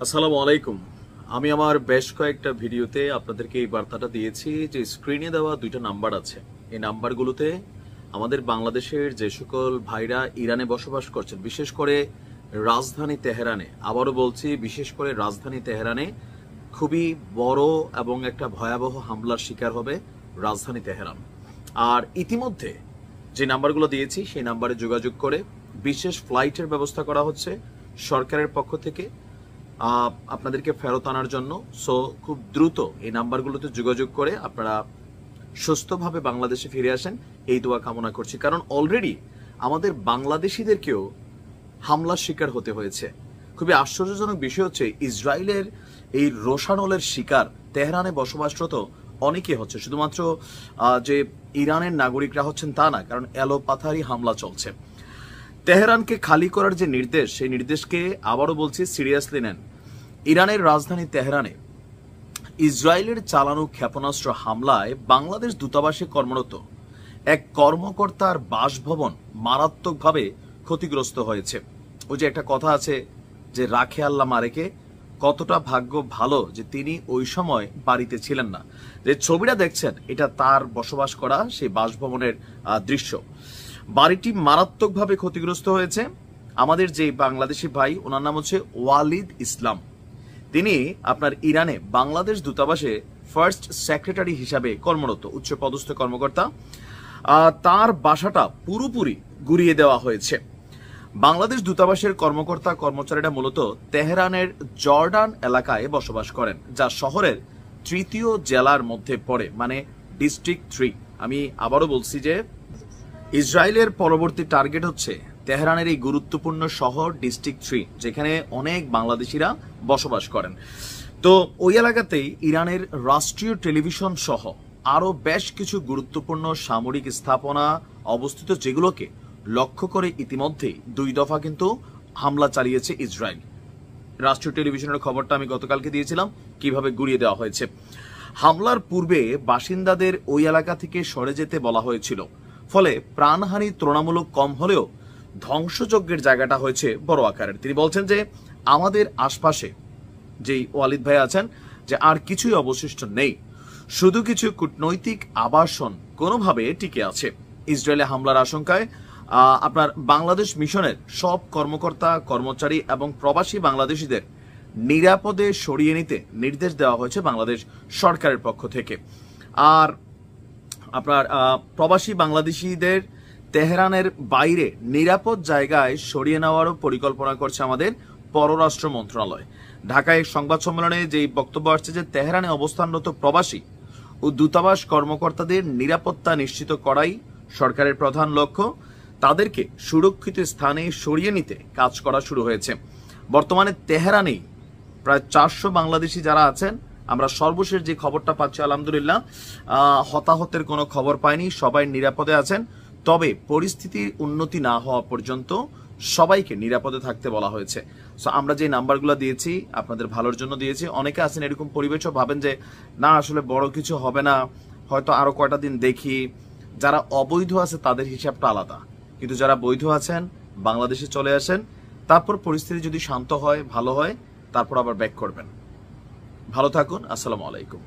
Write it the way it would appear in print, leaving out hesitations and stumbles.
আসসালামু আলাইকুম। আমি আমার বেশ কয়েকটা ভিডিওতে আপনাদেরকে এই বার্তাটা দিয়েছি যে স্ক্রিনে দেওয়া দুইটা নাম্বার আছে। এই নাম্বারগুলোতে আমাদের বাংলাদেশের যে সকল ভাইরা ইরানে বসবাস করছেন, বিশেষ করে রাজধানী তেহরানে, আবারও বলছি বিশেষ করে রাজধানী তেহরানে খুবই বড় এবং একটা ভয়াবহ হামলার শিকার হবে রাজধানী তেহরান। আর ইতিমধ্যে যে নাম্বারগুলো দিয়েছি সেই নাম্বারে যোগাযোগ করে বিশেষ ফ্লাইটের ব্যবস্থা করা হচ্ছে সরকারের পক্ষ থেকে আপনাদেরকে ফেরত আনার জন্য। সো খুব দ্রুত এই নাম্বারগুলোতে যোগাযোগ করে আপনারা সুস্থভাবে বাংলাদেশে ফিরে আসেন, এই দোয়া কামনা করছি। কারণ অলরেডি আমাদের বাংলাদেশিদেরকেও হামলার শিকার হতে হয়েছে। খুবই আশ্চর্যজনক বিষয় হচ্ছে ইসরায়েলের এই রোষানলের শিকার তেহরানে বসবাসরত অনেকে হচ্ছে। শুধুমাত্র যে ইরানের নাগরিকরা হচ্ছেন তা না, কারণ এলোপাথারি হামলা চলছে। তেহরানকে খালি করার যে নির্দেশ, সেই নির্দেশকে আবারও বলছি সিরিয়াসলি নেন। ইরানের রাজধানী তেহরানে ইসরায়েলের চালানো ক্ষেপণাস্ত্র হামলায় বাংলাদেশ দূতাবাসে কর্মরত এক কর্মকর্তার বাসভবন মারাত্মকভাবে ক্ষতিগ্রস্ত হয়েছে। ওই যে একটা কথা আছে যে রাখে আল্লাহ মারেকে, কতটা ভাগ্য ভালো যে তিনি ওই সময় বাড়িতে ছিলেন না। যে ছবিটা দেখছেন এটা তার বসবাস করা সেই বাসভবনের দৃশ্য। বাড়িটি মারাত্মকভাবে ক্ষতিগ্রস্ত হয়েছে। আমাদের যে বাংলাদেশি ভাই, ওনার নাম হচ্ছে ওয়ালিদ ইসলাম। তিনি আপনার ইরানে বাংলাদেশ দূতাবাসে ফার্স্ট সেক্রেটারি হিসাবে কর্মরত, উচ্চ পদস্থ কর্মকর্তা। তার বাসাটা পুরোপুরি গুড়িয়ে দেওয়া হয়েছে। বাংলাদেশ দূতাবাসের কর্মকর্তা কর্মচারীরা মূলত তেহরানের জর্ডান এলাকায় বসবাস করেন, যা শহরের তৃতীয় জেলার মধ্যে পড়ে, মানে ডিস্ট্রিক্ট 3। আমি আবারও বলছি যে ইসরায়েলের পরবর্তী টার্গেট হচ্ছে তেহরানের এই গুরুত্বপূর্ণ শহর ডিস্ট্রিক্ট 3, যেখানে অনেক বাংলাদেশিরা বসবাস করেন। তো ওই এলাকাতেই ইরানের রাষ্ট্রীয় টেলিভিশন সহ আরো বেশ কিছু গুরুত্বপূর্ণ সামরিক স্থাপনা অবস্থিত, যেগুলোকে লক্ষ্য করে ইতিমধ্যেই 2 দফা কিন্তু হামলা চালিয়েছে ইসরায়েল। রাষ্ট্রীয় টেলিভিশনের খবরটা আমি গতকালকে দিয়েছিলাম কিভাবে গুড়িয়ে দেওয়া হয়েছে। হামলার পূর্বে বাসিন্দাদের ওই এলাকা থেকে সরে যেতে বলা হয়েছিল, ফলে প্রাণহানি তুলনামূলক কম হলেও ধ্বংসযজ্ঞের জায়গাটা হয়েছে বড় আকারের। তিনি বলছেন যে আমাদের আশপাশে যেই ওয়ালিদ ভাই আছেন, যে আর কিছুই অবশিষ্ট নেই, শুধু কিছু কূটনৈতিক আবাসন কোনোভাবে টিকে আছে। ইসরায়েলে হামলার আশঙ্কায় আপনার বাংলাদেশ মিশনের সব কর্মকর্তা কর্মচারী এবং প্রবাসী বাংলাদেশিদের নিরাপদে সরিয়ে নিতে নির্দেশ দেওয়া হয়েছে বাংলাদেশ সরকারের পক্ষ থেকে। আর আপনার প্রবাসী বাংলাদেশিদের তেহরানের বাইরে নিরাপদ জায়গায় সরিয়ে নেওয়ারও পরিকল্পনা করছে আমাদের পররাষ্ট্র মন্ত্রণালয়। ঢাকায় সংবাদ সম্মেলনে যেই বক্তব্য আসছে যে তেহরানে অবস্থানরত প্রবাসী ও দূতাবাস কর্মকর্তাদের নিরাপত্তা নিশ্চিত করাই সরকারের প্রধান লক্ষ্য। তাদেরকে সুরক্ষিত স্থানে সরিয়ে নিতে কাজ করা শুরু হয়েছে। বর্তমানে তেহরানেই প্রায় 400 বাংলাদেশি যারা আছেন, আমরা সর্বশেষ যে খবরটা পাচ্ছি আলহামদুলিল্লাহ হতাহতের কোনো খবর পাইনি, সবাই নিরাপদে আছেন। তবে পরিস্থিতির উন্নতি না হওয়া পর্যন্ত সবাইকে নিরাপদে থাকতে বলা হয়েছে। সো আমরা যে নাম্বারগুলো দিয়েছি আপনাদের ভালোর জন্য দিয়েছি। অনেকে আছেন এরকম পরিবেশও ভাবেন যে না আসলে বড় কিছু হবে না, হয়তো আরো কয়টা দিন দেখি। যারা অবৈধ আছে তাদের হিসাবটা আলাদা, কিন্তু যারা বৈধ আছেন বাংলাদেশে চলে আসেন, তারপর পরিস্থিতি যদি শান্ত হয়, ভালো হয়, তারপর আবার ব্যাক করবেন। ভালো থাকুন। আসসালামু আলাইকুম।